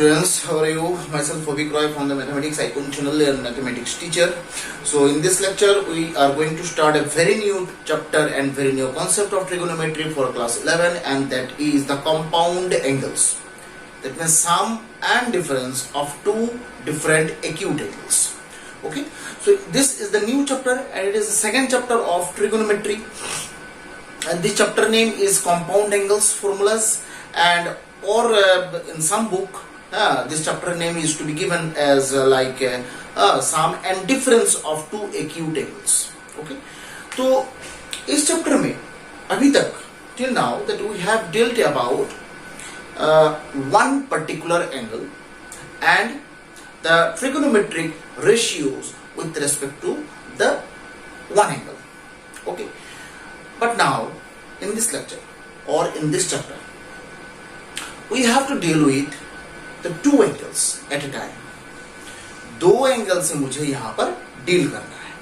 students, how are you? Myself Vivek Roy from the Mathematics Icon channel and Mathematics teacher. So in this lecture we are going to start a very new chapter and very new concept of trigonometry for class 11, and that is the compound angles. That means sum and difference of two different acute angles. Okay, so this is the new chapter and it is the second chapter of trigonometry, and this chapter name is compound angles formulas, and or in some book this chapter name is to be given as sum and difference of two acute angles. Okay, तो इस chapter में अभी तक till now that we have dealt about one particular angle and the trigonometric ratios with respect to the one angle. Okay, but now in this lecture or in this chapter we have to deal with the two angles at a time. दो angle से मुझे यहाँ पर deal करना है.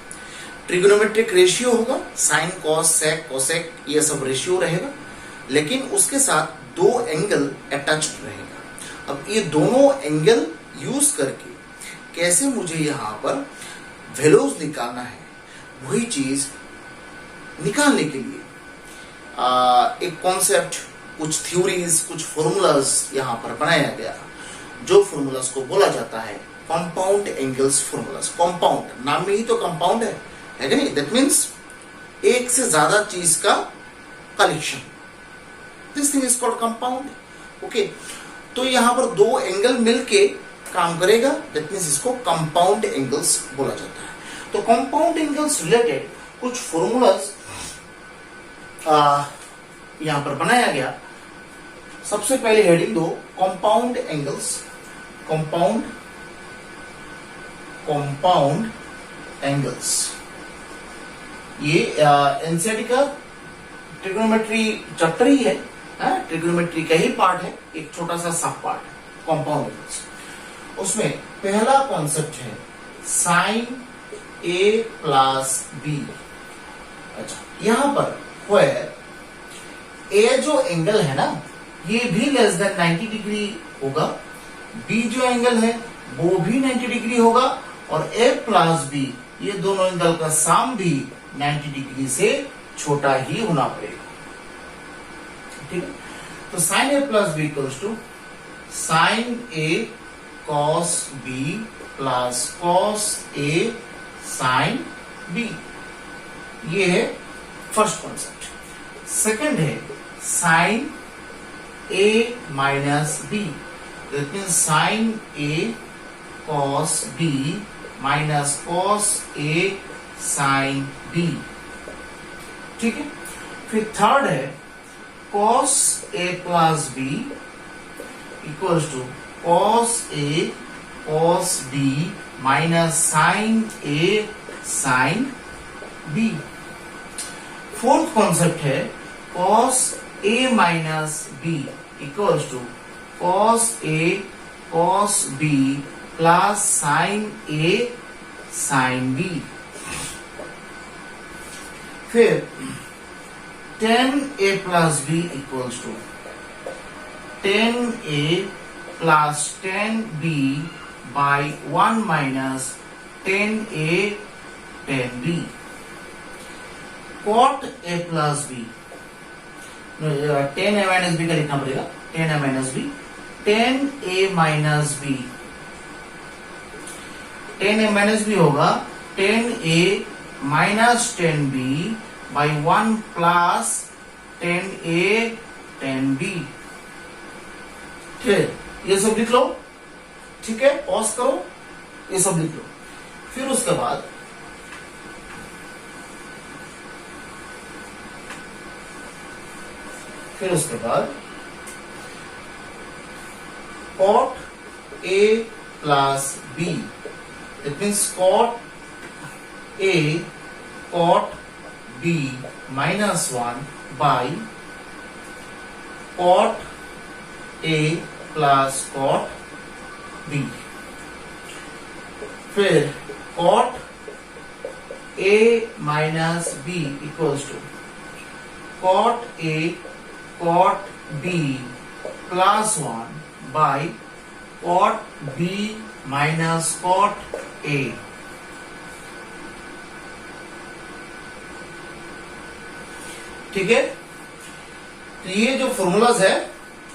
Trigonometric ratio होगा, sine cos सेक cosec ये सब रेशियो रहेगा, लेकिन उसके साथ दो एंगल अटैच्ड रहेगा. अब ये दोनों एंगल यूज करके कैसे मुझे यहाँ पर वैल्यूज निकालना है, वही चीज निकालने के लिए एक कॉन्सेप्ट, कुछ थ्योरीज, कुछ फॉर्मूलाज यहाँ पर बनाया गया, जो फॉर्मूलाज को बोला जाता है कंपाउंड एंगल्स फॉर्मूलाज. कंपाउंड नाम में ही तो कंपाउंड है कि नहीं? दैट मीन्स एक से ज्यादा चीज का collection. This thing is called compound. Okay, तो यहाँ पर दो एंगल मिलके काम करेगा, दैट मीन्स इसको कंपाउंड एंगल्स बोला जाता है. तो कंपाउंड एंगल्स रिलेटेड कुछ फॉर्मूलाज यहाँ पर बनाया गया. सबसे पहले हेडिंग दो कंपाउंड एंगल्स. कंपाउंड एंगल्स ये एनसीईआरटी का ट्रिगोनोमेट्री चैप्टर ही है, ट्रिगोनोमेट्री का ही पार्ट है, एक छोटा सा सब पार्ट है कंपाउंड एंगल्स. उसमें पहला कॉन्सेप्ट है साइन ए प्लस बी. अच्छा, यहां पर ए जो एंगल है ना, ये भी लेस देन 90 डिग्री होगा, बी जो एंगल है वो भी 90 डिग्री होगा, और ए प्लस बी ये दोनों एंगल का सम भी 90 डिग्री से छोटा ही होना पड़ेगा. ठीक है, तो sine A plus B equals to sine A cos B plus cos A sine B. ये है फर्स्ट कॉन्सेप्ट. सेकंड है sine a minus b. That means sin a cos b minus cos a sin b. ठीक है, फिर third है cos a plus b equals to cos a cos b minus sin a sin b. Fourth concept है cos a minus b equals to cos a cos b plus sin a sin b. फिर tan a plus b equals to tan a plus tan b by 1 minus tan a tan b. cot a plus b, tan A minus B का लिखना पड़ेगा, tan A minus B, tan A minus B, tan A minus B होगा tan A minus tan B by 1 plus tan A tan B. फिर ये सब लिख लो. ठीक है, पॉज करो, ये सब लिख लो. फिर उसके बाद cot a plus b. That means cot a cot b minus 1 by cot a plus cot b. फिर cot a minus b equals to cot a cot b plus 1 by cot B minus cot A। ठीक है, तो ये जो formulas है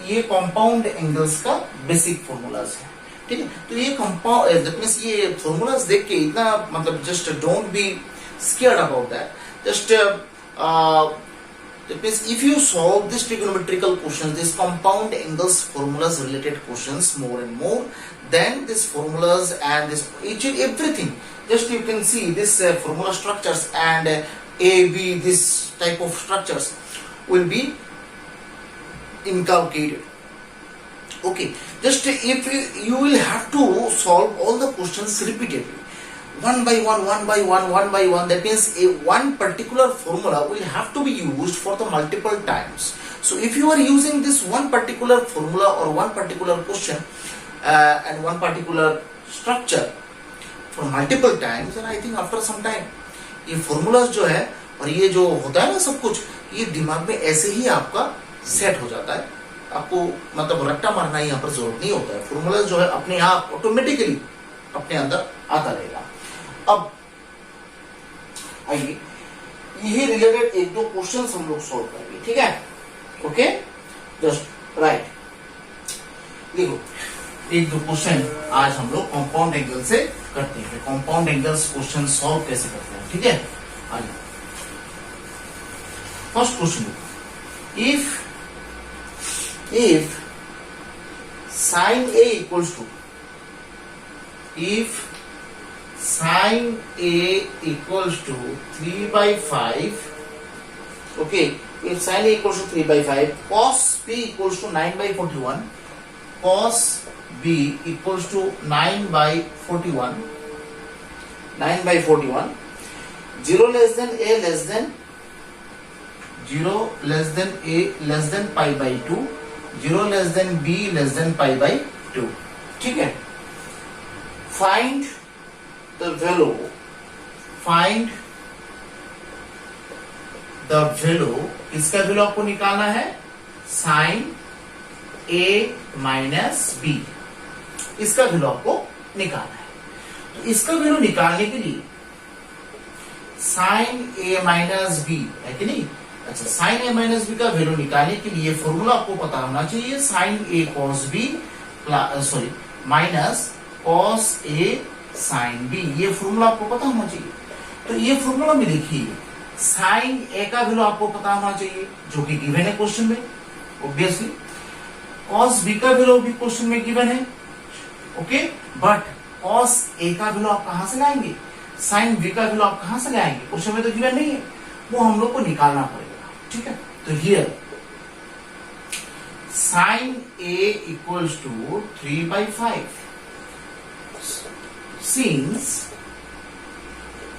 ये compound angles का basic formulas है। ठीक है, तो ये कंपाउंड दैट मींस ये फॉर्मूलाज देख के इतना मतलब just don't be scared about that. Just that means if you solve this trigonometrical questions, this compound angles formulas related questions more and more, then this formulas and this each and everything, just you can see this formula structures and A, B, this type of structures will be inculcated. Okay, just if you will have to solve all the questions repeatedly, one by one. That means one particular formula will have to be used for the multiple times. So if you are using this one particular formula or one particular question and one particular structure for multiple times, then I think after some time ये formulas जो है और ये जो होता है ना सब कुछ, ये दिमाग में ऐसे ही आपका सेट हो जाता है। आपको मतलब रट्टा मारना यहाँ पर जरूरत नहीं होता है। फॉर्मूलाज जो है अपने आप ऑटोमेटिकली अपने अंदर आता रहेगा। अब आइए यही रिलेटेड एक दो क्वेश्चंस हम लोग सॉल्व करेंगे। ठीक है, ओके, जस्ट राइट। देखो एक दो क्वेश्चन आज हम लोग कंपाउंड एंगल से करते हैं। कंपाउंड एंगल्स क्वेश्चन सॉल्व कैसे करते हैं, ठीक है। आइए first question, if sin A equals to, if sin A equals to 3 by 5, okay, if sin A equals to 3 by 5, cos B equals to 9 by 41, cos B equals to 9 by 41, 9 by 41, 0 less than A less than 0 less than A less than pi by 2, 0 less than B less than pi by 2। ठीक है, find the value, find the value, इसका value आपको निकालना है sin A minus B, इसका value आपको निकालना है। तो इसका वैल्यू निकालने के लिए sin A माइनस B है कि नहीं। अच्छा, sin A माइनस बी का वैल्यू निकालने के लिए फॉर्मूला आपको पता होना चाहिए, sin A cos B sorry minus cos A sin B, ये फॉर्मूला आपको पता होना चाहिए। तो ये फॉर्मूला में देखिए sin A का वैल्यू आपको पता होना चाहिए जो कि गिवन है क्वेश्चन में, ऑब्वियसली। cos B का वैल्यू भी क्वेश्चन में गिवन है, ओके, बट cos A का वैल्यू आप कहां से लाएंगे, sin B का वैल्यू आप कहां से लाएंगे, क्वेश्चन में तो गिवन नहीं है, वो हम लोग को निकालना पड़ेगा। ठीक है, तो here sin A equals to 3 by 5, since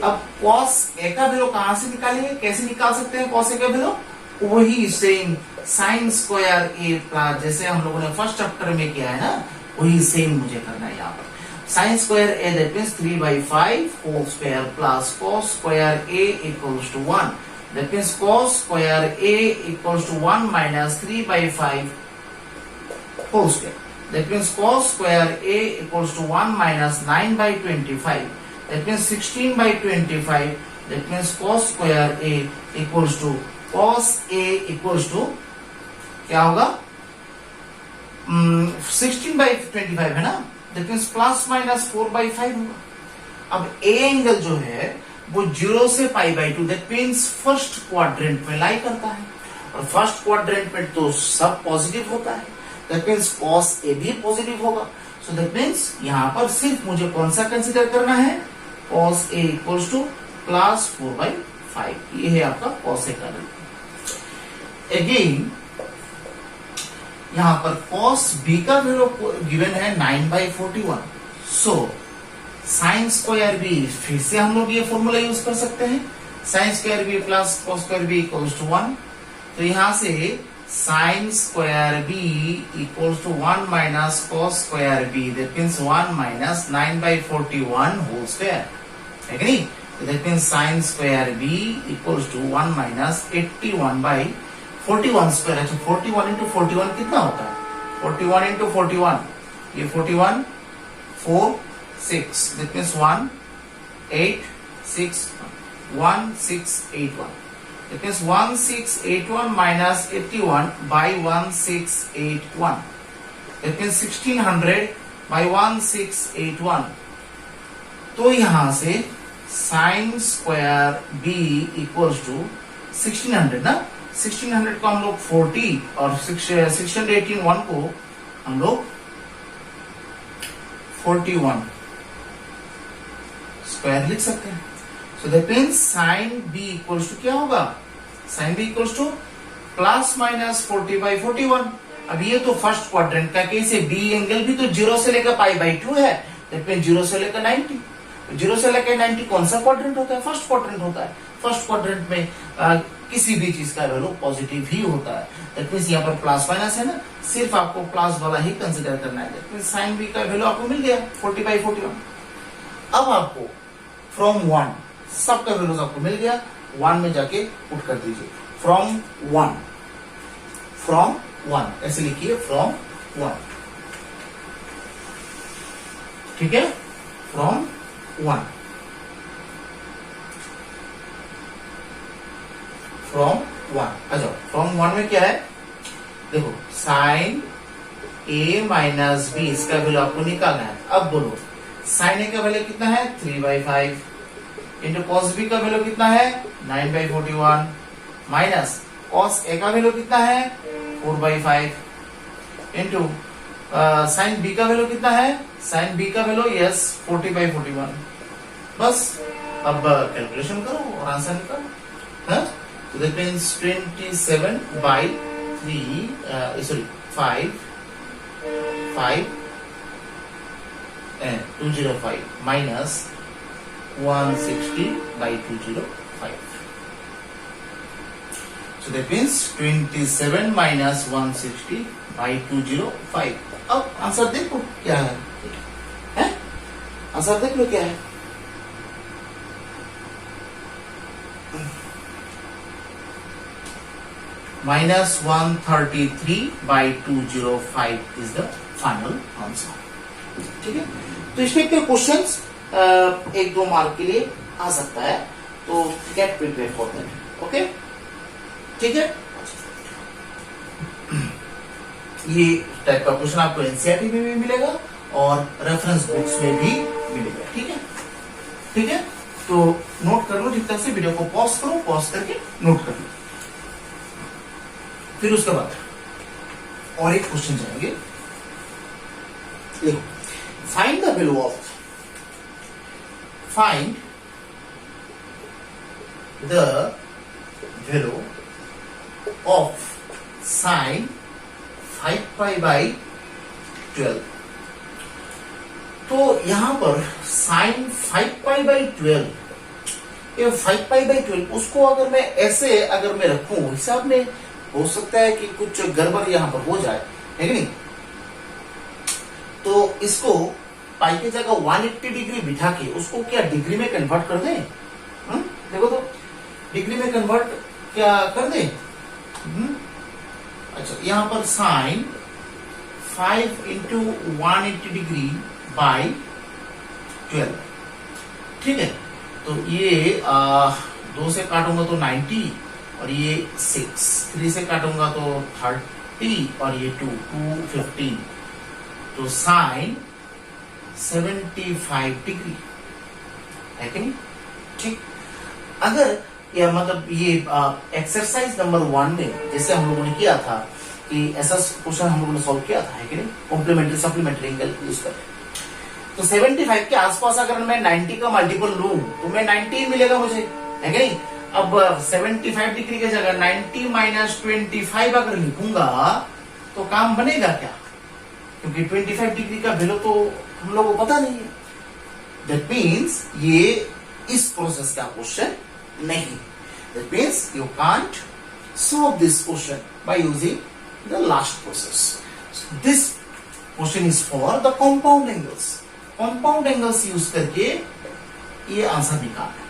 अब cos A का वैल्यू कहां से निकालेंगे, कैसे निकाल सकते हैं cos A का वैल्यू, वही same sin square A plus जैसे हम लोगों ने फर्स्ट चैप्टर में किया है ना, वही सेम मुझे करना है यहाँ पर। sin square A that means 3 by 5 whole square plus cos square A equals to 1, that means cos square A equals to 1 minus 3 by 5 whole square, that means cos square A equals to 1 minus 9 by 25, that means 16 by 25, that means cos square A equals to cos A equals to क्या होगा 16 by 25 है ना, that means plus minus 4 by 5 होगा। अब A angle जो है वो 0 से pi by 2, that means first quadrant में लाई करता है, और फर्स्ट क्वाड्रेंट में तो सब पॉजिटिव होता है, दैट मीन्स cos A भी पॉजिटिव होगा। सो दैट मीन्स यहाँ पर सिर्फ मुझे कौन सा कंसीडर करना है, cos A equals to plus 4 by 5, ये है आपका cos A का वैल्यू। अगेन यहाँ पर cos B का वैल्यू गिवन है 9 by 41, so sine square B फिर से हम लोग ये फॉर्मूला यूज कर सकते हैं, sine square B plus cos square B equals to 1। तो यहां से sine square B equals to 1 minus cos square B, that means 1 minus 9 by 41 whole square, है कि नहीं। तो that means sine square B equals to 1 minus 81 by 41 square. अच्छा, 41 into 41 कितना होता है, 41 into 41 ये 41 4 6 that means 1 8 6 1 6 8 1 that means 1681 minus 81 by 1681 that means 1600 by 1681। तो यहां से sine square b equals to 1600 ना, 1600 को हम लोग 40 और 618 1 को हम लोग 41 स्क्वायर लिख सकते हैं। So that means sine b equals to क्या होगा, sine b equals to plus minus 40 by 41। अब ये तो फर्स्ट क्वाड्रेंट का केस है, बी एंगल भी तो 0 से लेकर पाई बाई 2 है, दैट मीन्स 0 से लेकर 90। 0 से लेकर 90 कौन सा क्वाड्रेंट होता है, फर्स्ट क्वाड्रेंट होता है। फर्स्ट क्वाड्रेंट में किसी भी चीज का वैल्यू पॉजिटिव ही होता है, दैट मींस यहाँ पर प्लस माइनस है ना, सिर्फ आपको प्लस वाला ही कंसीडर करना है। दैट मींस साइन बी का वैल्यू आपको मिल गया 40 बाई 41। अब आपको फ्रॉम 1 सबका वैल्यूज आपको मिल गया, 1 में जाके पुट कर दीजिए, फ्रॉम 1 ऐसे लिखिए, फ्रॉम 1, ठीक है, फ्रॉम 1 फ्रॉम 1 आ जाओ। फ्रॉम 1 में क्या है, देखो साइन a माइनस बी, इसका वैल्यू आपको निकालना है। अब बोलो साइन a का वैल्यू कितना है 3/5 इंटू कॉस b का वैल्यू कितना है 9/41 माइनस कॉस a का वैल्यू कितना है 4/5 इंटू साइन b का वैल्यू कितना है, साइन b का वैल्यू यस 40/41। बस अब कैलकुलेशन करो और आंसर निकालो। हाँ, so that means 27 by 205 minus 160 by 205. So that means 27 minus 160 by 205. अब आंसर देखो क्या है, आंसर देख लो क्या है। minus 133 by 205 is the final answer। ठीक है, तो इसमें के क्वेश्चंस 1-2 मार्क के लिए आ सकता है, तो get prepare for that. Okay, ठीक है, ये टाइप का क्वेश्चन आपको एनसीईआरटी में भी मिलेगा और रेफरेंस बुक्स में भी मिलेगा। ठीक है, ठीक है, तो नोट कर लो, ठीक तरह से वीडियो को पॉज करो, पॉज करके नोट कर लो। फिर उसके बाद और एक क्वेश्चन जाएंगे। देखो, find the value of, find the value of sine 5π/12। तो यहां पर साइन 5π/12, ये 5π/12 उसको अगर मैं ऐसे अगर मैं रखूं हिसाब में, हो सकता है कि कुछ गड़बड़ यहां पर हो जाए, है कि नहीं। तो इसको पाई की जगह 180 डिग्री बिठा के उसको क्या डिग्री में कन्वर्ट कर दें। देखो तो डिग्री में कन्वर्ट क्या कर दें। अच्छा, यहां पर साइन 5 इंटू 180 डिग्री बाई 12, ठीक है। तो ये 2 से काटूंगा तो 90 और ये 6, 3 से काटूंगा तो 30 और ये 215, तो साइन 75 डिग्री है कि नहीं। ठीक, अगर या मतलब ये एक्सरसाइज नंबर 1 में जैसे हम लोगों ने किया था कि ऐसा क्वेश्चन हम लोगों ने सॉल्व किया था, है कि नहीं, कॉम्प्लीमेंट्री सप्लीमेंट्री एंगल यूज करके। तो 75 के आसपास अगर मैं 90 का मल्टीपल लूं तो मैं 90 मिलेगा मुझे, है कि नहीं। अब 75 डिग्री की जगह 90 माइनस 25 अगर लिखूंगा तो काम बनेगा क्या, क्योंकि 25 डिग्री का वैल्यू तो हम लोगों को पता नहीं है। दैट मीन्स ये इस प्रोसेस का क्वेश्चन नहीं। That means you can't solve this question by using the last process. This question is for the compound angles. Compound angles use करके ये आंसर निकालना है।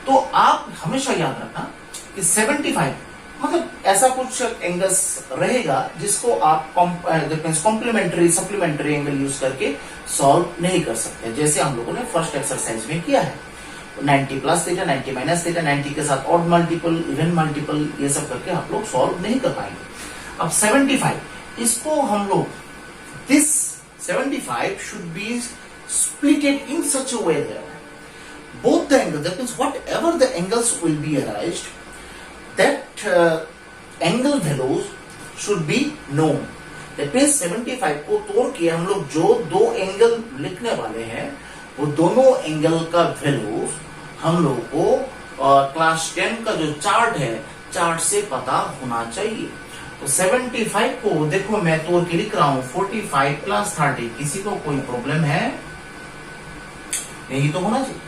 तो आप हमेशा याद रखना कि 75 मतलब ऐसा कुछ एंगल्स रहेगा जिसको आप कॉम्प्लीमेंट्री सप्लीमेंट्री एंगल यूज करके सॉल्व नहीं कर सकते, जैसे हम लोगों ने फर्स्ट एक्सरसाइज में किया है। 90 प्लस थीटा, 90 माइनस थीटा, 90 के साथ ऑड मल्टीपल, इवन मल्टीपल, ये सब करके आप लोग सॉल्व नहीं कर पाएंगे। अब 75, इसको हम लोग this 75 should be splitted in such a way that both the angles, that means whatever the angles will be arised, that angle values should be known. That means 75 को तोड़ के हम लोग जो दो एंगल लिखने वाले हैं वो दोनों एंगल का वैल्यूज हम लोग को क्लास 10 का जो चार्ट है, चार्ट से पता होना चाहिए। तो 75 को देखो मैं तोड़ के लिख रहा हूं 45 प्लस 30। किसी को कोई प्रॉब्लम है? नहीं तो होना चाहिए।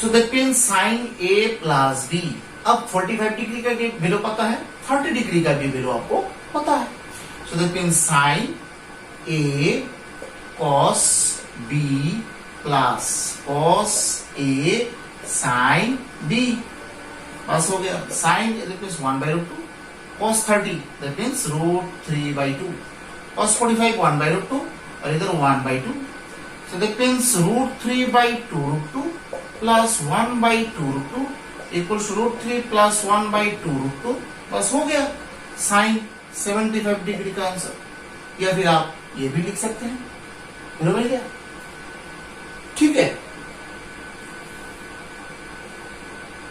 So that means sine A plus b. अब 45 डिग्री का वैल्यू पता है, 30 डिग्री का भी वैल्यू आपको पता है। So that means sine A cos B plus cos A sine b. बस हो गया। Sine that means 1/√2, cos 30 that means √3/2, cos 45 1/√2 और इधर 1/2, so that means √3/2√2 plus 1/2√2 equals √3 plus 1/2√2। बस हो गया साइन 75 डिग्री का आंसर। या फिर आप ये भी लिख सकते हैं, बराबर है क्या? ठीक है,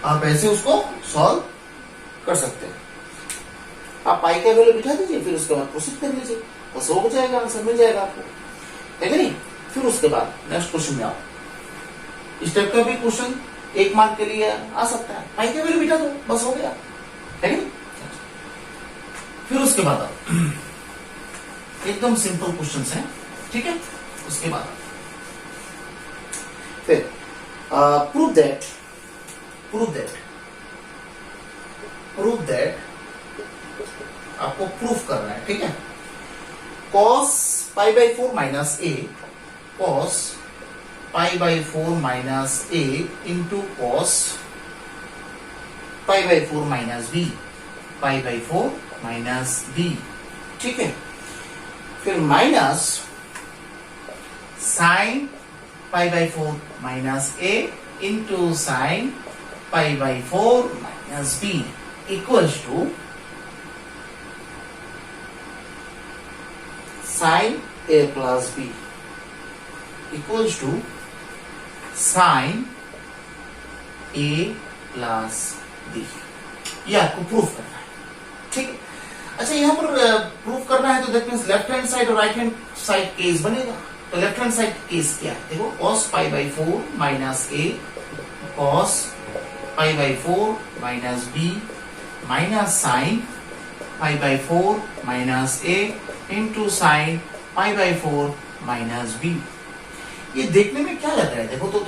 आप ऐसे उसको सॉल्व कर सकते हैं। आप पाई का वैल्यू बिठा दीजिए, फिर उसके बाद प्रोसीड कर लीजिए, बस हो जाएगा, आंसर मिल जाएगा आपको, है कि नहीं? फिर उसके बाद नेक्स्ट क्वेश्चन में आओ। इस टाइप का भी क्वेश्चन 1 मार्क के लिए आ सकता है। पाई का वैल्यू बिठा दो, बस हो गया, है कि नहीं? फिर उसके बाद आओ, एकदम सिंपल क्वेश्चंस हैं, ठीक है? उसके बाद फिर प्रूव दैट आपको प्रूफ करना है, ठीक है? cos π/4 minus a, cos π/4 minus a into cos π/4 minus b, π/4 minus b, ठीक है? फिर minus sine π/4 minus a into sine π/4 minus b equals to sin a plus b equals to sin a plus b। ये आपको proof करना है, ठीक है? अच्छा, यहां पर प्रूफ करना है तो that means left hand side और राइट हैंड साइड केस बनेगा। तो लेफ्ट हैंड साइड केस क्या है? देखो cos π/4 minus a cos π/4 minus b minus sin π/4 minus a into sine π/4 minus b. ये देखने में क्या लग रहा है? देखो तो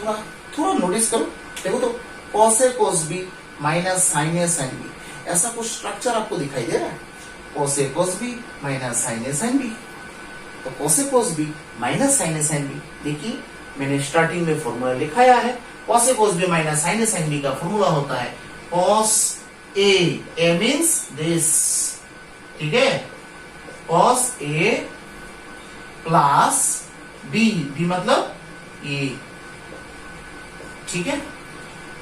थोड़ा नोटिस करो। देखो तो cos a cos b minus sin a sin b, ऐसा कुछ स्ट्रक्चर आपको दिखाई दे रहा है? cos a cos b minus sin a sin b। तो cos a cos b minus sin a sin b, देखिए मैंने स्टार्टिंग में फॉर्मूला लिखाया है। cos a cos b minus sin a sin b का फॉर्मूला होता है cos a मीन्स दिस, ठीक है? cos a plus b, b मतलब ये, ठीक है?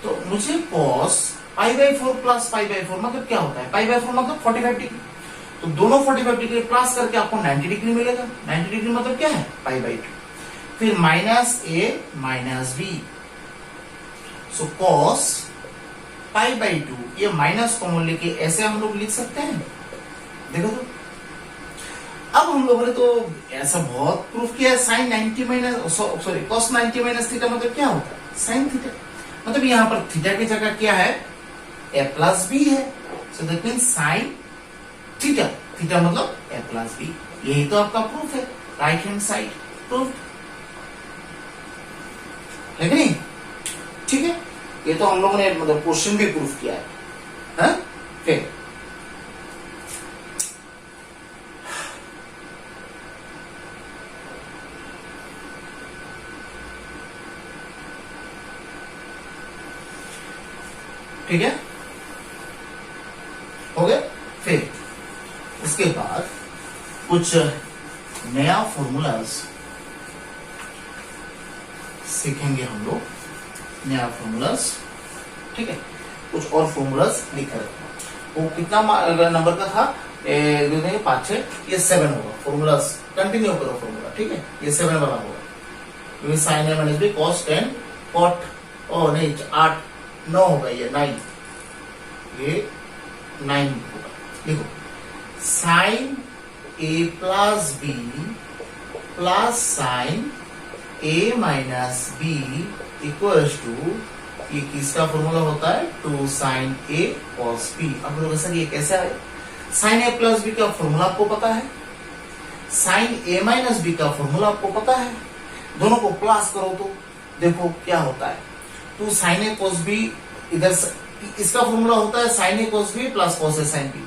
तो मुझे cos π/4 प्लस π/4 मतलब क्या होता है? π/4 मतलब 45 डिग्री, तो दोनों 45 डिग्री प्लस करके आपको 90 डिग्री मिलेगा। 90 डिग्री मतलब क्या है? π/2। फिर minus a minus b, so cos π/2, ये माइनस कॉमन लेके ऐसे हम लोग लिख सकते हैं। देखो तो अब हम लोगों ने तो ऐसा बहुत प्रूफ किया है। Sine 90 minus sorry cos 90 minus theta मतलब क्या होता है? Sine theta. मतलब यहाँ पर थीटा की जगह क्या है? a प्लस बी है, so that means sine theta. Theta मतलब a प्लस बी। यही तो आपका प्रूफ है, राइट हैंड साइड प्रूफ, है कि नहीं? ठीक है, ये तो हम लोगों ने मतलब क्वेश्चन भी प्रूफ किया है, हाँ? फिर ठीक है, उसके बाद कुछ नया फॉर्मूलाज सीखेंगे हम लोग, नया फॉर्मूलाज, ठीक है। कुछ और फॉर्मूलाज लिखे रखो। वो कितना नंबर का था, 5 6, ये 7 होगा। फॉर्मूलाज कंटिन्यू करो फॉर्मूला, ठीक है। ये 7 वाला होगा, क्योंकि sign a minus B cos 10 cot, ओ नहीं 8 9 होगा, ये 9, ये 9 होगा। देखो sine A plus b plus sine a minus b equals to, ये किसका फॉर्मूला होता है, 2 साइन ए कॉस बी। अब लोग सर ये कैसे आए, साइन ए प्लस बी का फॉर्मूला आपको पता है, साइन ए माइनस बी का फॉर्मूला आपको पता है, दोनों को प्लस करो तो देखो क्या होता है, 2 साइन ए कॉस बी, इधर इसका फॉर्मूला होता है साइन ए कॉस बी प्लस कॉस ए साइन बी,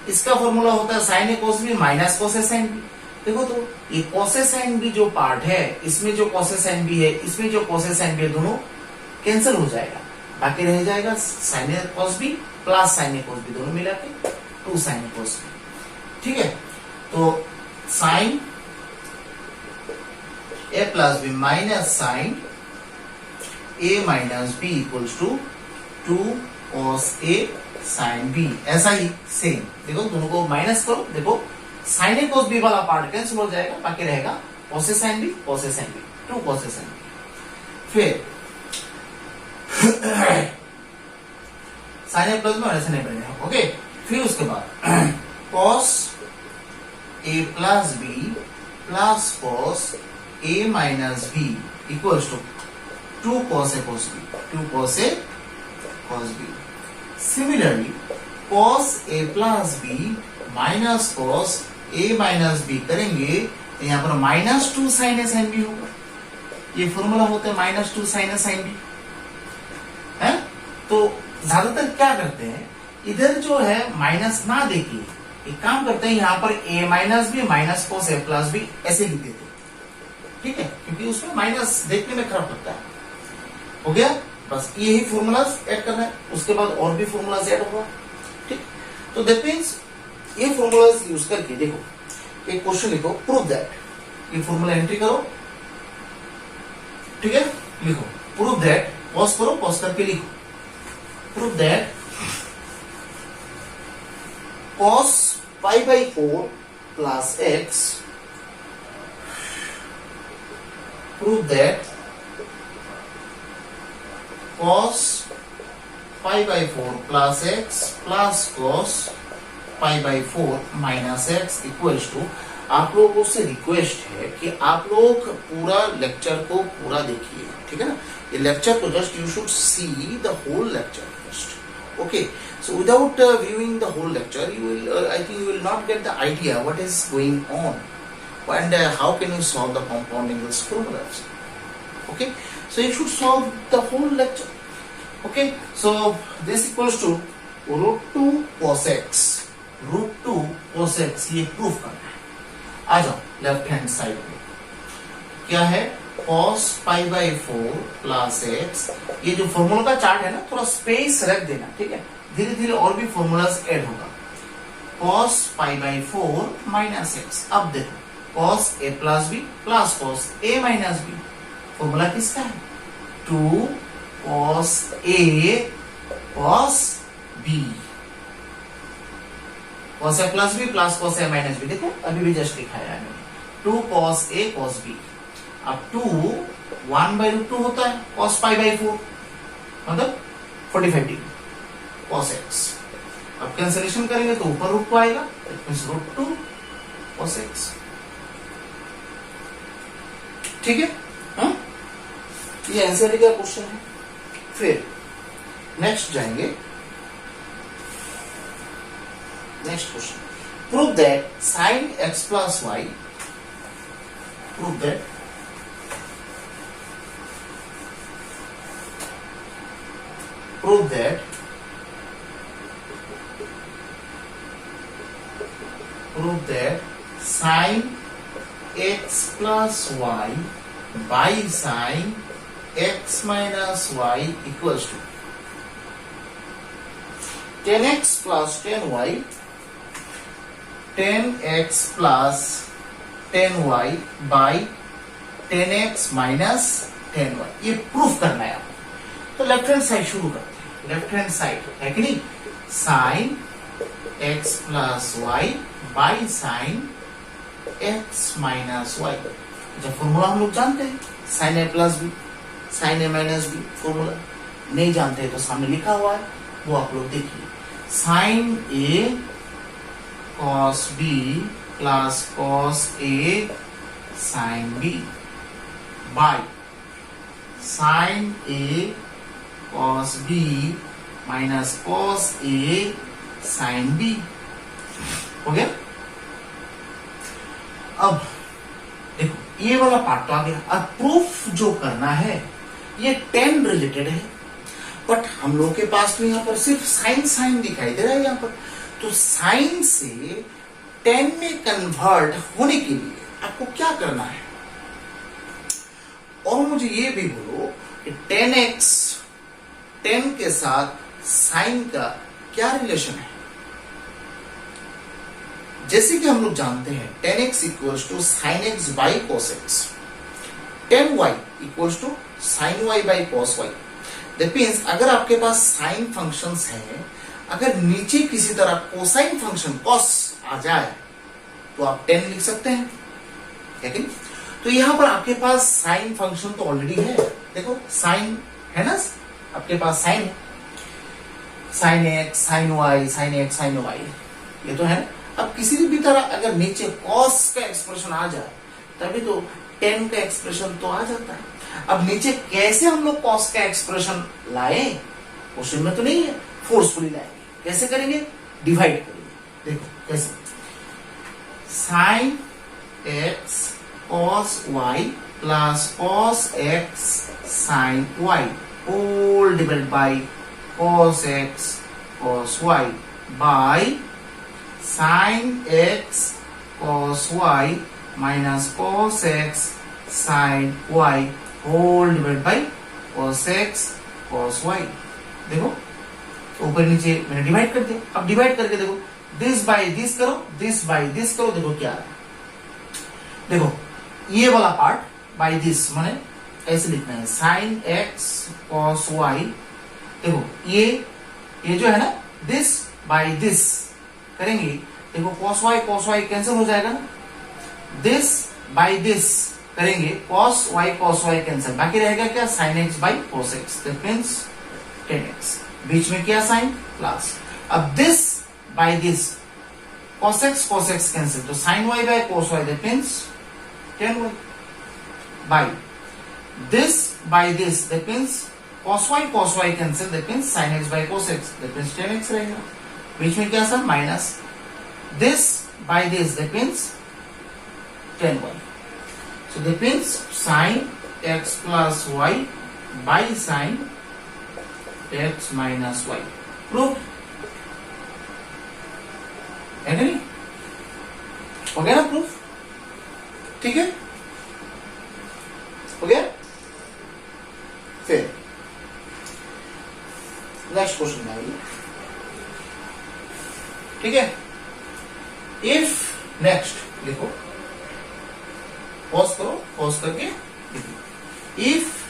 इसका फॉर्मूला होता है साइन ए कॉस बी माइनस कॉस ए साइन बी। देखो तो ये कॉस ए साइन बी जो पार्ट है, इसमें जो कॉस ए साइन बी है, इसमें जो कॉस ए साइन बी है, दोनों कैंसिल हो जाएगा, बाकी रह जाएगा साइन ए कॉस बी प्लस साइन ए कॉस बी, दोनों मिला के 2 साइन ए कॉस बी, ठीक है। तो sine A plus b minus sine a minus b equals to 2 cos A sine b. ऐसा ही सेम देखो, दोनों को माइनस करो, देखो साइन ए कॉस बी वाला पार्ट कैंसिल हो जाएगा, बाकी रहेगा कॉस ए साइन बी, कॉस ए साइन बी, 2 कॉस ए साइन बी। फिर साइन ए प्लस में ऐसे नहीं बनेगा, ओके। फिर उसके बाद cos a plus b plus cos a minus b equals to 2 cos a cos b, 2 cos a cos b. Similarly, cos a plus b minus cos a minus b करेंगे तो यहाँ पर -2 sin a sin b होगा। ये formula होता है -2 sin a sin b, है? तो ज्यादातर क्या करते हैं, इधर जो है माइनस ना देके एक काम करते हैं, यहाँ पर a minus b minus cos a plus b ऐसे लिख देते हैं, ठीक है, क्योंकि उसमें माइनस देखने में खराब लगता है। हो गया, बस यही फॉर्मूलाज ऐड करना है, उसके बाद और भी फॉर्मूलाज ऐड होगा, ठीक। तो दैट मींस ये फॉर्मूलाज यूज करके देखो एक क्वेश्चन लिखो, प्रूव दैट, ये फॉर्मूला एंट्री करो, ठीक है, लिखो प्रूव दैट, पॉज करो, पॉज करके लिखो, prove that cos pi by 4 plus x, prove that cos pi by 4 plus x plus cos pi by 4 minus x equals to, आप लोगों से रिक्वेस्ट है कि आप लोग पूरा लेक्चर को पूरा देखिए, ठीक है ना। ये लेक्चर को just you should see the whole lecture first, okay. So without viewing the whole lecture, you will I think you will not get the idea what is going on and how can you solve the compound English formulas, okay. So you should solve the whole lecture, okay. So this equals to √2 cos x, √2 cos x, ये proof करना है। आ जाओ left hand side में, क्या है, cos pi by 4 plus x, ये जो formula का चार्ट है ना, थोड़ा स्पेस रख देना, ठीक है, धीरे धीरे और भी फॉर्मूलाज ऐड होगा। cos pi by 4 minus x, अब देखो cos a plus b plus cos a minus b, formula किसका है, 2 cos a cos b, cos a plus b plus cos a minus b, देखो अभी भी जस्ट लिखा है 2 cos a cos b। अब 2 1/√2 होता है cos pi by 4, मतलब 45 डिग्री cos x। अब कैंसिलेशन करेंगे तो ऊपर √2 आएगा, √2 cos x, ठीक है, हाँ? ये आंसर का क्वेश्चन है। फिर नेक्स्ट जाएंगे, next question, prove that sin x plus y, prove that prove that sin x plus y by sin x minus y equals to 10x plus 10y 10x plus 10y by 10x minus 10y, ये proof करना है आपको। तो left hand side शुरू करते हैं। Left hand side है कि नहीं, sine x plus y by sine x minus y. जब फॉर्मूला हम लोग जानते हैं, sine A plus b sine a minus b, formula नहीं जानते तो सामने लिखा हुआ है, वो आप लोग देखिए। Sine A cos B plus cos A sine b by sine A cos b minus cos A sine b. हो गया। अब देखो ये वाला पार्ट तो आ गया। अब प्रूफ जो करना है ये 10 रिलेटेड है, बट हम लोग के पास तो यहाँ पर सिर्फ साइन साइन दिखाई दे रहा है यहाँ पर। तो साइन से 10 में कन्वर्ट होने के लिए आपको क्या करना है, और मुझे ये भी बोलो कि 10x 10 के साथ साइन का क्या रिलेशन है। जैसे कि हम लोग जानते हैं 10x equals to sine x by cos x, 10y equals to sine y by cos y. That means अगर आपके पास साइन फंक्शंस हैं, अगर नीचे किसी तरह कोसाइन फंक्शन कॉस आ जाए तो आप 10 लिख सकते हैं, है कि नहीं? तो यहां पर आपके पास साइन फंक्शन तो ऑलरेडी है। देखो साइन है ना, आपके पास साइन है, sine x sine y sine x sine y, ये तो है ना। अब किसी भी तरह अगर नीचे कॉस का एक्सप्रेशन आ जाए तभी तो 10 का एक्सप्रेशन तो आ जाता है। अब नीचे कैसे हम लोग कॉस का एक्सप्रेशन लाए, क्वेश्चन में तो नहीं है, फोर्सफुली लाएंगे। कैसे करेंगे, डिवाइड करेंगे। देखो कैसे, sine x cos y plus cos x sine y whole divide by cos x cos y by sine x cos y minus cos x sine y whole divide by cos x cos y. देखो ऊपर नीचे मैंने divide कर दिया। अब divide करके देखो, this by this करो, दिस बाई दिस करो, देखो क्या है। देखो ये वाला पार्ट बाई दिस माने ऐसे लिखना है, साइन एक्स कॉस वाई। देखो ये जो है ना, दिस बाई दिस करेंगे, देखो कॉस वाई कैंसिल हो जाएगा ना, दिस बाई दिस करेंगे, कॉस वाई कैंसिल, बाकी रहेगा क्या, sine x by cos x, that means 10x। बीच में क्या साइन प्लस। अब this by this, cos x cancel, तो sine y by cos y, that means 10y by this by this, that means cos y cancel, that means sin x by cos x, that means 10x रहेगा। बीच में क्या sir, minus this by this, that means 10y। So that means sin x plus y by sin x minus y। Proof है नहीं, हो गया ना proof, ठीक है, हो गया। फिर नेक्स्ट क्वेश्चन में आइए, ठीक है। इफ नेक्स्ट लिखो, पॉज करो, पॉज करके लिखो। If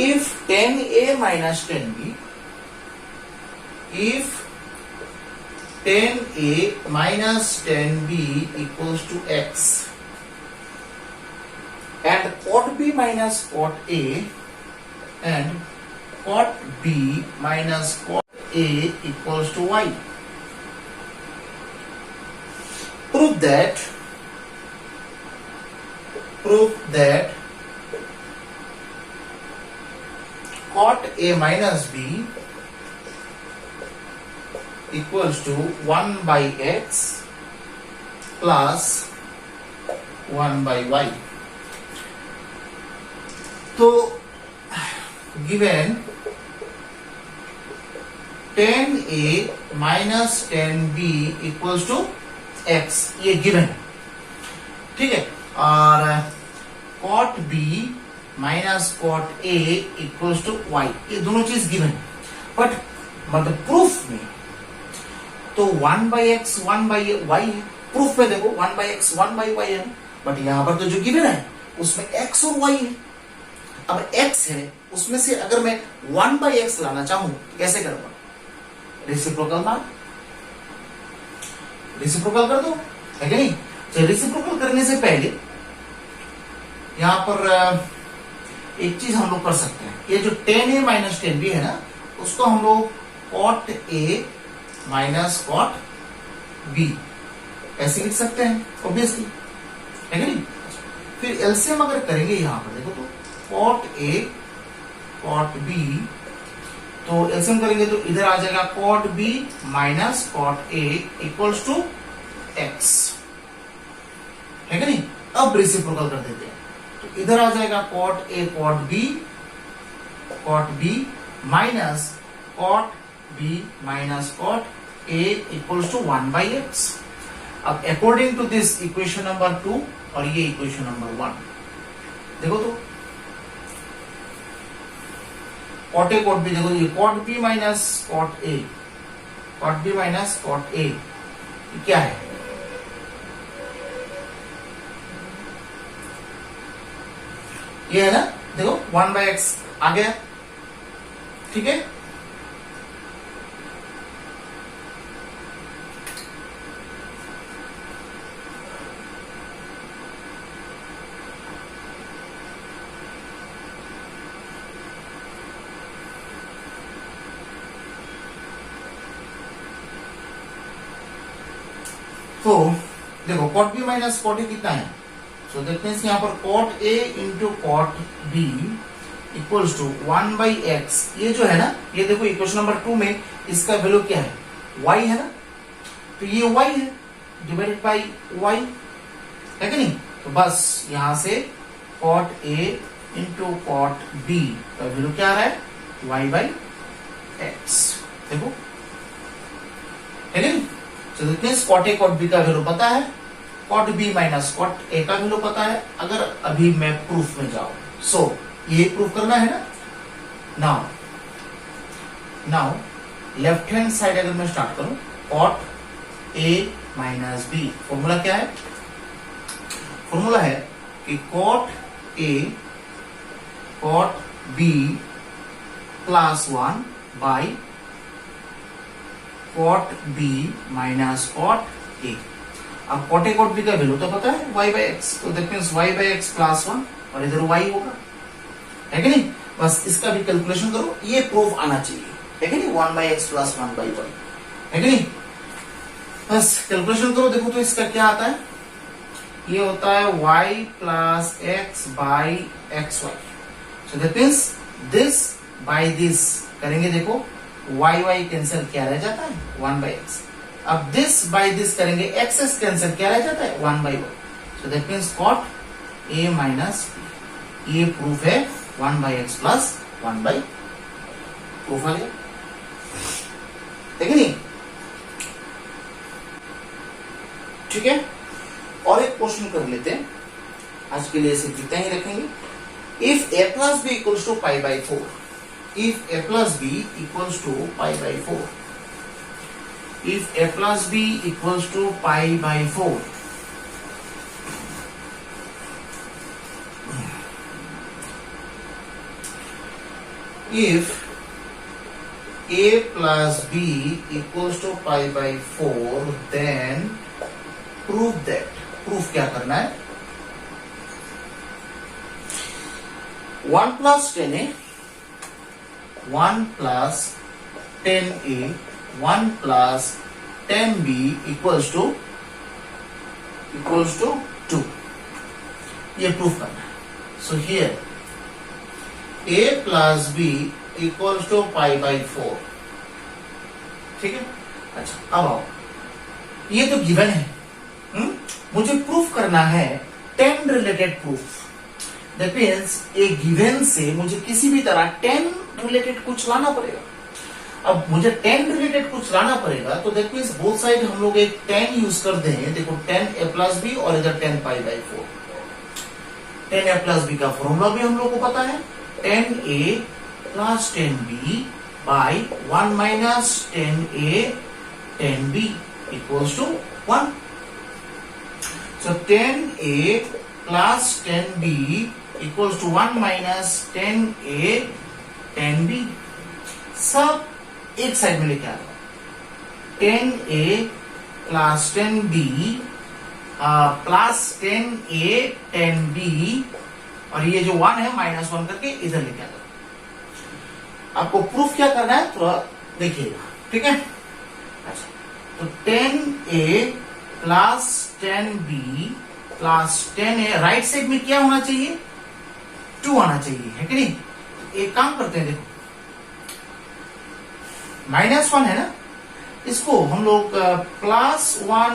if 10a minus 10b, if 10a minus 10b equals to x and cot b minus cot a and cot b minus cot a equals to y, prove that cot a minus b equals to 1 by x plus 1 by y. तो given 10a minus 10b equals to x, ये given है, ठीक है। और cot b minus cot a equals to y, ये दोनों चीज given है, बट मतलब प्रूफ में तो 1/x 1/y है, प्रूफ में देखो 1/x 1/y है, बट यहां पर तो जो गिवन है उसमें x और y है। अब x है, उसमें से अगर मैं 1/x लाना चाहूं तो कैसे करूंगा? रेसिप्रोकल मार, रेसिप्रोकल कर दो, है कि नहीं? तो रेसिप्रोकल करने से पहले यहां पर एक चीज हम लोग कर सकते हैं, ये जो 10a माइनस 10b है ना, उसको हम लोग cot a minus cot b ऐसे लिख सकते हैं ऑब्वियसली, है कि नहीं? फिर एलसीएम अगर करेंगे यहां पर देखो तो कॉट a कॉट b, तो एलसीएम करेंगे तो इधर आ जाएगा cot b minus cot a equals to x, है कि नहीं? अब रेसिप्रोकल कर देते हैं, तो इधर आ जाएगा cot a cot b minus cot b minus cot a equals to 1/x। अब according to this equation number 2 और ये इक्वेशन नंबर 1 देखो तो कॉट a कॉट b, देखो ये cot b minus cot a, cot b minus cot a क्या है? ये है ना, देखो 1/x आ गया, ठीक है? तो देखो cot b minus cot a कितना है? सो दैट मीन्स यहाँ पर cot a into cot b equals to 1/x। ये जो है ना, ये देखो इक्वेशन नंबर 2 में इसका वैल्यू क्या है? y है ना, तो ये y है डिवाइडेड बाई y, है कि नहीं? तो बस यहां से cot a into cot b का वैल्यू क्या आ रहा है? y/x, देखो, है कि नहीं? तो that means cot a cot b का वैल्यू पता है, cot b minus cot a का वैल्यू पता है। अगर अभी मैं प्रूफ में जाऊं, सो ये प्रूफ करना है ना। नाउ लेफ्ट हैंड साइड अगर मैं स्टार्ट करूं, cot a minus b, formula क्या है? फॉर्मूला है कि cot a cot b plus 1 by cot b minus cot a. अब कॉट ए कॉट बी का वैल्यू तो पता है y/x, तो दैट मींस y/x प्लस 1 और इधर y होगा, है कि नहीं? बस इसका भी कैलकुलेशन करो, ये प्रूफ आना चाहिए, है कि नहीं? 1/x प्लस 1/y, है कि नहीं? बस कैलकुलेशन करो, देखो तो इसका क्या आता है? ये होता है y plus x by xy। So that means this by this करेंगे, देखो y कैंसिल क्या रह जाता है? 1/x। अब दिस बाय दिस करेंगे, एक्स कैंसिल क्या रह जाता है? 1/y। So that means cot a minus b, ये प्रूफ है 1/x प्लस 1/y, प्रूफ आ गया, है नहीं? ठीक है, और एक क्वेश्चन कर लेते हैं, आज के लिए सिर्फ इतना ही रखेंगे। If a plus b equals to π/4, if a plus b equals to π/4, if a plus b equals to π/4, if a plus b equals to π/4, then prove that, proof क्या करना है? 1 plus 10a 1 plus 10a 1 plus 10b equals to 2, ये proof करना है। So here a plus b equals to π/4, ठीक है? अच्छा, अब आओ, ये तो गिवन है, मुझे प्रूफ करना है 10 related proof. That means A given से मुझे किसी भी तरह 10 रिलेटेड कुछ लाना पड़ेगा। अब मुझे 10 रिलेटेड कुछ लाना पड़ेगा, तो दैट मीन्स बोथ साइड हम लोग एक 10 यूज कर दें। देखो 10a प्लस b और इधर 10 π/4, 10a प्लस बी का फॉर्मूला भी हम लोग को पता है, 10a plus 10b by 1 minus 10a 10b equals to 1. So 10a plus 10b equals to 1 minus 10a 10b. सब एक साइड में लेके आ रहा हूं. 10a plus 10b plus 10a 10b और ये जो 1 है -1 करके इधर लेके आ रहा हूं. आपको प्रूफ क्या करना है थोड़ा देखिएगा, ठीक है. अच्छा, तो 10a plus 10b plus 10a right side में क्या होना चाहिए, 2 आना चाहिए, है कि नहीं. एक काम करते हैं, देखो -1 है ना, इसको हम लोग +1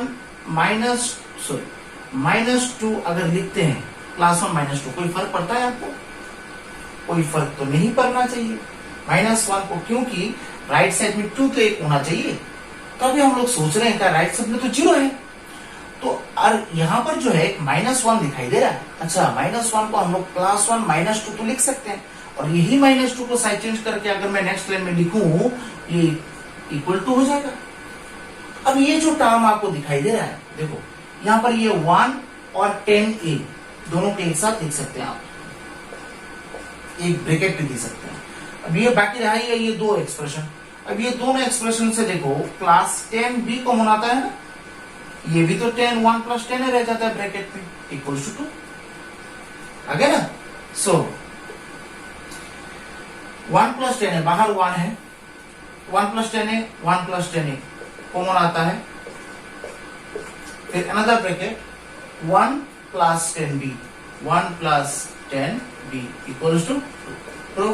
-2 अगर लिखते हैं, +1 -2 कोई फर्क पड़ता है आपको? कोई फर्क तो नहीं पड़ना चाहिए. -1 को, क्योंकि राइट साइड में 2 तो एक होना चाहिए. तो अभी हम लोग सोच रहे हैं क्या राइट साइड में तो 0 है, तो और यहाँ पर जो है -1 दिखाई दे रहा है. अच्छा, -1 को हम लोग +1 -2 तो लिख सकते हैं, और यही -2 को साइड चेंज करके अगर मैं नेक्स्ट लाइन में लिखूं, ये इक्वल टू हो जाएगा. अब ये जो टर्म आपको दिखाई दे रहा है, देखो यहाँ पर ये 1 और 10a दोनों के एक साथ लिख सकते हैं आप, एक ब्रैकेट भी दे सकते हैं. अब ये बाकी रहा है ये 2 एक्सप्रेशन. अब ये दोनों एक्सप्रेशन से देखो प्लस 10b कॉमन आता है ना, ये भी तो 10 1 प्लस 10 रह जाता है ब्रैकेट में, इक्वल टू 2 आ गया ना. सो 1 प्लस 10 है, बाहर 1 है, 1 प्लस 10 है, 1 प्लस 10 है कॉमन आता है. फिर another bracket 1 plus 10b 1 plus 10b equals to 2.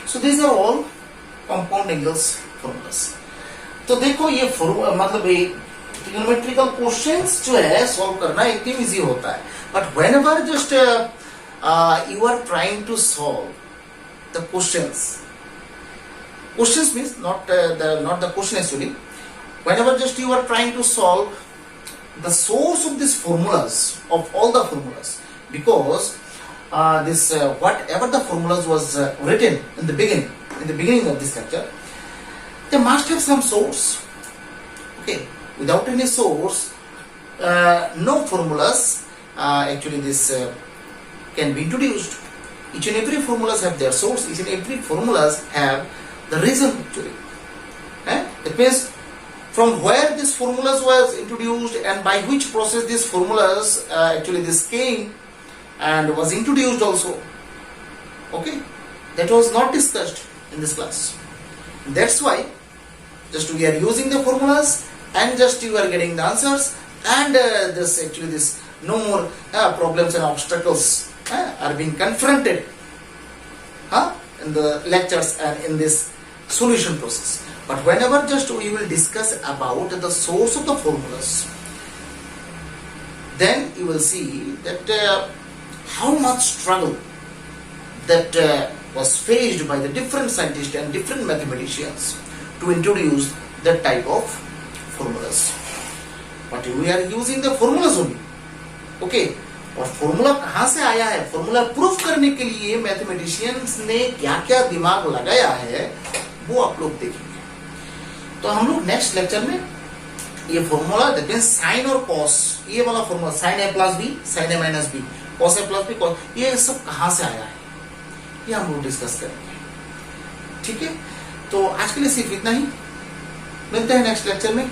So these are all compound angles formulas. तो देखो ये मतलब ट्रिग्नोमेट्रिकल क्वेश्चंस जो है सॉल्व करना एकदम इजी होता है, but whenever just you are trying to solve the questions means not the question actually, whenever just you are trying to solve the source of this formulas of all the formulas, because whatever the formulas was written in the beginning of this lecture, they must have some source. Okay, without any source, no formulas actually this can be introduced. Each and every formulas have their source. Each and every formulas have the reason actually. It means from where these formulas was introduced and by which process these formulas actually this came and was introduced also. Okay, that was not discussed in this class. That's why just we are using the formulas and just you are getting the answers, and this no more problems and obstacles are being confronted in the lectures and in this solution process. But whenever just we will discuss about the source of the formulas, then you will see that how much struggle that was faced by the different scientists and different mathematicians to introduce that type of formulas. But we are using the formulas only. Okay, और formula कहां से आया है, formula proof करने के लिए mathematicians ने क्या क्या दिमाग लगाया है वो आप लोग देखेंगे. तो हम लोग नेक्स्ट लेक्चर में ये फॉर्मूला दैट मींस साइन और कॉस, ये वाला formula sine A plus b sine a minus B cos a plus B cos, ये सब कहां से आया है ये हम लोग डिस्कस करेंगे. ठीक है, तो आज के लिए सिर्फ इतना ही. मिलते हैं नेक्स्ट लेक्चर में.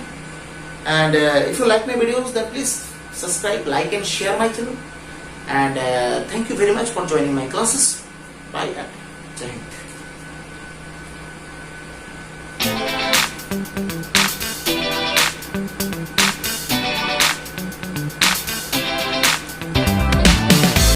And if you like my videos then please subscribe, like and share my channel. And thank you very much for joining my classes. Bye and Jai Hind.